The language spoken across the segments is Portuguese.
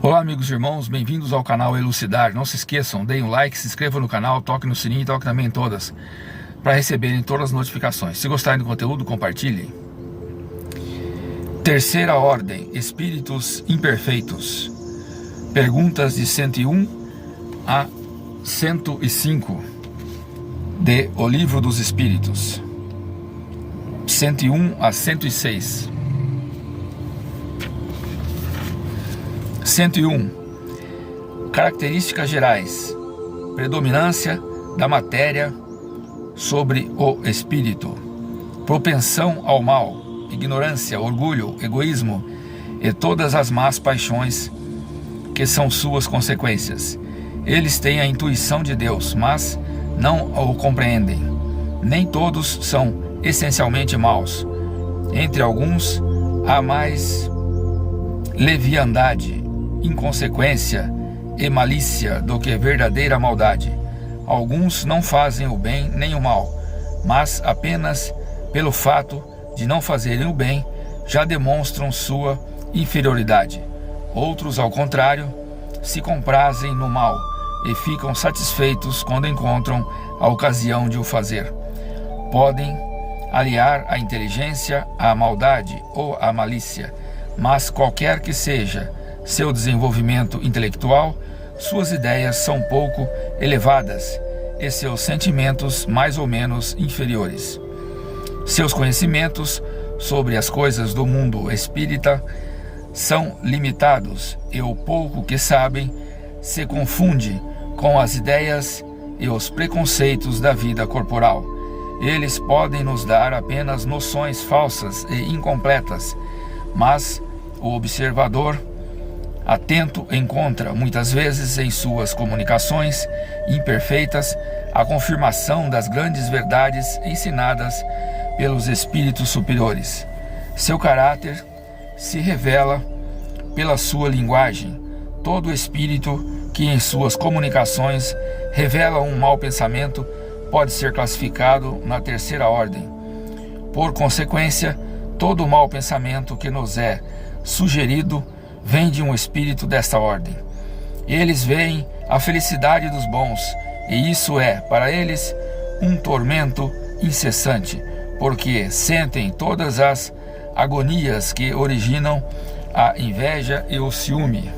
Olá amigos e irmãos, bem-vindos ao canal Elucidar. Não se esqueçam, deem um like, se inscrevam no canal, toquem no sininho e toquem também em todas, para receberem todas as notificações. Se gostarem do conteúdo, compartilhem. Terceira ordem, espíritos imperfeitos. Perguntas de 101 a 105 de O Livro dos Espíritos. 101 a 106. 101. Características gerais. Predominância da matéria sobre o espírito. Propensão ao mal. Ignorância, orgulho, egoísmo e todas as más paixões que são suas consequências. Eles têm a intuição de Deus, mas não o compreendem. Nem todos são essencialmente maus. Entre alguns, há mais leviandade, inconsequência e malícia do que verdadeira maldade. Alguns não fazem o bem nem o mal, mas apenas pelo fato de não fazerem o bem já demonstram sua inferioridade. Outros, ao contrário, se comprazem no mal e ficam satisfeitos quando encontram a ocasião de o fazer. Podem aliar a inteligência à maldade ou à malícia, mas qualquer que seja seu desenvolvimento intelectual, suas ideias são pouco elevadas e seus sentimentos mais ou menos inferiores. Seus conhecimentos sobre as coisas do mundo espírita são limitados e o pouco que sabem se confunde com as ideias e os preconceitos da vida corporal. Eles podem nos dar apenas noções falsas e incompletas, mas o observador atento encontra, muitas vezes, em suas comunicações imperfeitas, a confirmação das grandes verdades ensinadas pelos espíritos superiores. Seu caráter se revela pela sua linguagem. Todo espírito que em suas comunicações revela um mau pensamento pode ser classificado na terceira ordem. Por consequência, todo mau pensamento que nos é sugerido vem de um espírito desta ordem. Eles veem a felicidade dos bons, e isso é, para eles, um tormento incessante, porque sentem todas as agonias que originam a inveja e o ciúme.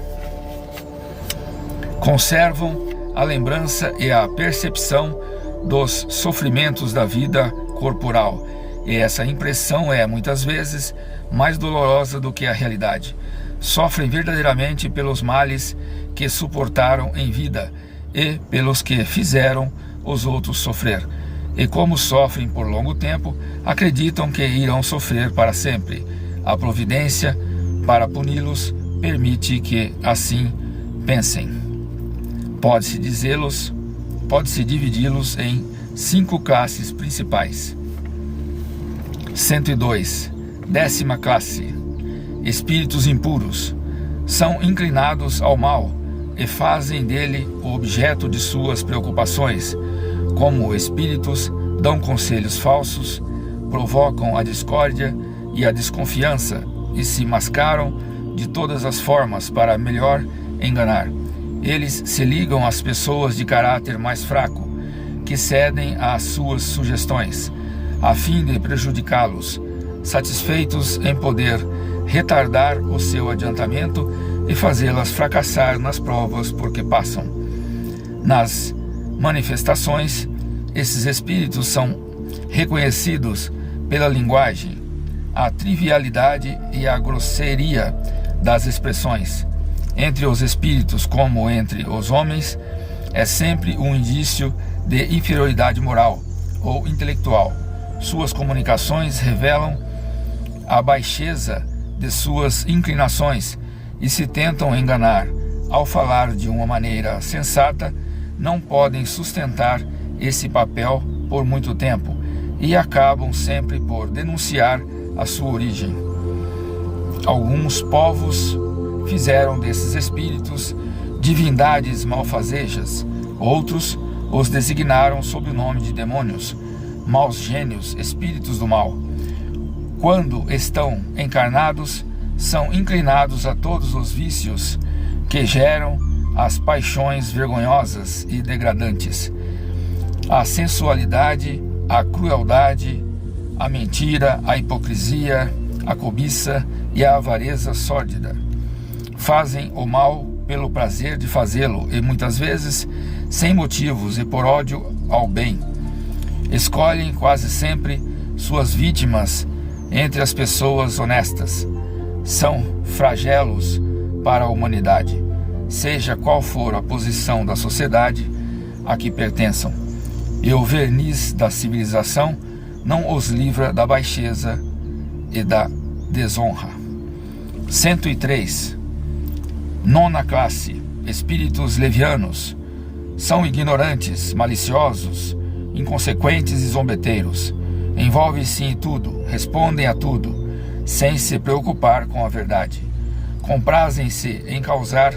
Conservam a lembrança e a percepção dos sofrimentos da vida corporal, e essa impressão é, muitas vezes, mais dolorosa do que a realidade. Sofrem verdadeiramente pelos males que suportaram em vida e pelos que fizeram os outros sofrer. E como sofrem por longo tempo, acreditam que irão sofrer para sempre. A providência, para puni-los, permite que assim pensem. Pode-se dividi-los em 5 classes principais. 102. 10ª classe. Espíritos impuros. São inclinados ao mal e fazem dele o objeto de suas preocupações. Como espíritos, dão conselhos falsos, provocam a discórdia e a desconfiança e se mascaram de todas as formas para melhor enganar. Eles se ligam às pessoas de caráter mais fraco, que cedem às suas sugestões, a fim de prejudicá-los, satisfeitos em poder retardar o seu adiantamento e fazê-las fracassar nas provas por que passam. Nas manifestações, esses espíritos são reconhecidos pela linguagem, a trivialidade e a grosseria das expressões. Entre os espíritos, como entre os homens, é sempre um indício de inferioridade moral ou intelectual. Suas comunicações revelam a baixeza de suas inclinações e se tentam enganar. Ao falar de uma maneira sensata, não podem sustentar esse papel por muito tempo e acabam sempre por denunciar a sua origem. Alguns povos fizeram desses espíritos divindades malfazejas, outros os designaram sob o nome de demônios, maus gênios, espíritos do mal. Quando estão encarnados, são inclinados a todos os vícios que geram as paixões vergonhosas e degradantes, a sensualidade, a crueldade, a mentira, a hipocrisia, a cobiça e a avareza sórdida. Fazem o mal pelo prazer de fazê-lo e muitas vezes sem motivos e por ódio ao bem. Escolhem quase sempre suas vítimas entre as pessoas honestas. São flagelos para a humanidade, seja qual for a posição da sociedade a que pertençam, e o verniz da civilização não os livra da baixeza e da desonra. 103. Nona classe. Espíritos levianos. São ignorantes, maliciosos, inconsequentes e zombeteiros. Envolvem-se em tudo, respondem a tudo, sem se preocupar com a verdade. Comprazem-se em causar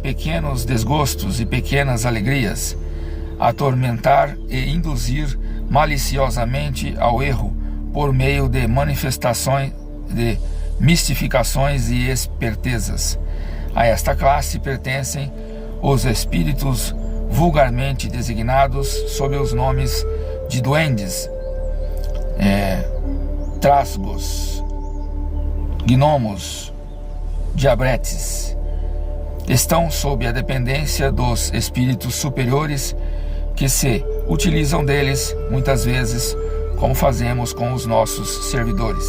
pequenos desgostos e pequenas alegrias, atormentar e induzir maliciosamente ao erro por meio de manifestações, de mistificações e espertezas. A esta classe pertencem os espíritos vulgarmente designados sob os nomes de duendes, trasgos, gnomos, diabretes. Estão sob a dependência dos espíritos superiores que se utilizam deles muitas vezes, como fazemos com os nossos servidores.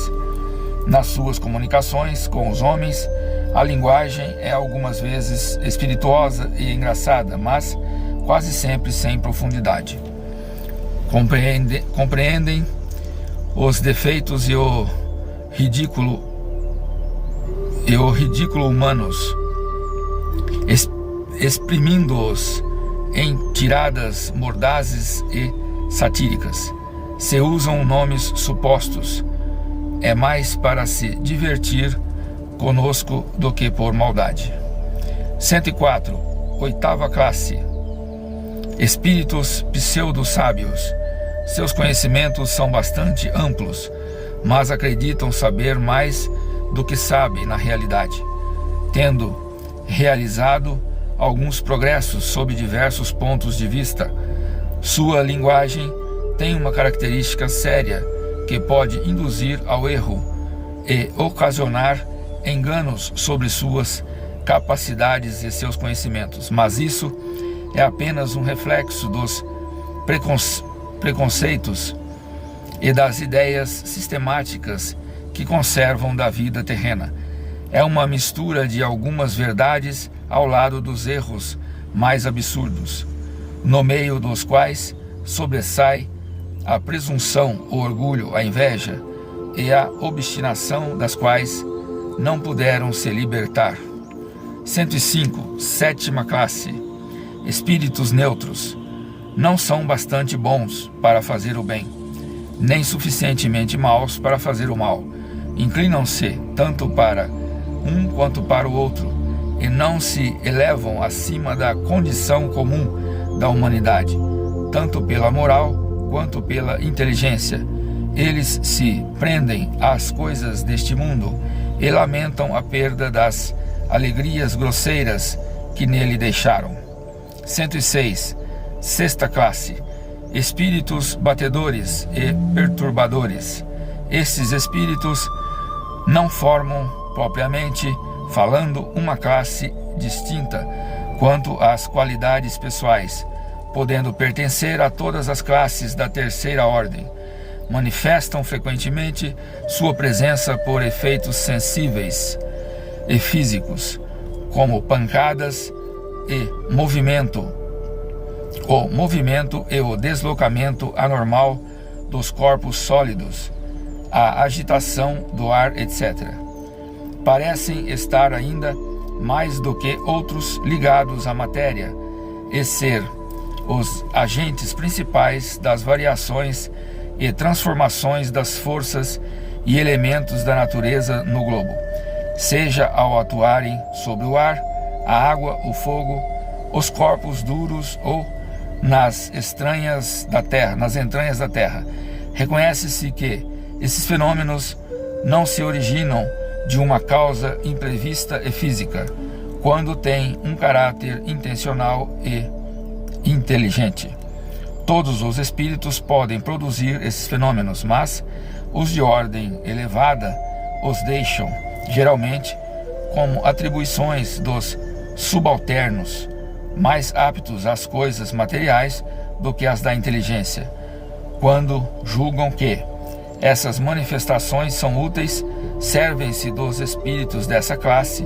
Nas suas comunicações com os homens, a linguagem é algumas vezes espirituosa e engraçada, mas quase sempre sem profundidade. Compreendem os defeitos e o ridículo humanos, exprimindo-os em tiradas mordazes e satíricas. Se usam nomes supostos, é mais para se divertir conosco do que por maldade. 104. Oitava classe. Espíritos pseudo-sábios. Seus conhecimentos são bastante amplos, mas acreditam saber mais do que sabem na realidade, tendo realizado alguns progressos sob diversos pontos de vista. Sua linguagem tem uma característica séria que pode induzir ao erro e ocasionar enganos sobre suas capacidades e seus conhecimentos, mas isso é apenas um reflexo dos preconceitos e das ideias sistemáticas que conservam da vida terrena. É uma mistura de algumas verdades ao lado dos erros mais absurdos, no meio dos quais sobressai a presunção, o orgulho, a inveja e a obstinação, das quais não puderam se libertar. 105. Sétima classe. Espíritos neutros. Não são bastante bons para fazer o bem, nem suficientemente maus para fazer o mal. Inclinam-se tanto para um quanto para o outro, e não se elevam acima da condição comum da humanidade, tanto pela moral quanto pela inteligência. Eles se prendem às coisas deste mundo e lamentam a perda das alegrias grosseiras que nele deixaram. 106. Sexta classe. Espíritos batedores e perturbadores. Esses espíritos não formam, propriamente falando, uma classe distinta quanto às qualidades pessoais, podendo pertencer a todas as classes da terceira ordem. Manifestam frequentemente sua presença por efeitos sensíveis e físicos, como pancadas e movimento, o movimento e o deslocamento anormal dos corpos sólidos, a agitação do ar, etc. Parecem estar ainda mais do que outros ligados à matéria e ser os agentes principais das variações e transformações das forças e elementos da natureza no globo, seja ao atuarem sobre o ar, a água, o fogo, os corpos duros ou nas entranhas da terra. Reconhece-se que esses fenômenos não se originam de uma causa imprevista e física, quando têm um caráter intencional e inteligente. Todos os espíritos podem produzir esses fenômenos, mas os de ordem elevada os deixam, geralmente, como atribuições dos subalternos, mais aptos às coisas materiais do que às da inteligência, quando julgam que essas manifestações são úteis, servem-se dos espíritos dessa classe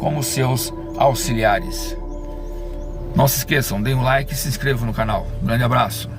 como seus auxiliares. Não se esqueçam, deem um like e se inscrevam no canal. Um grande abraço.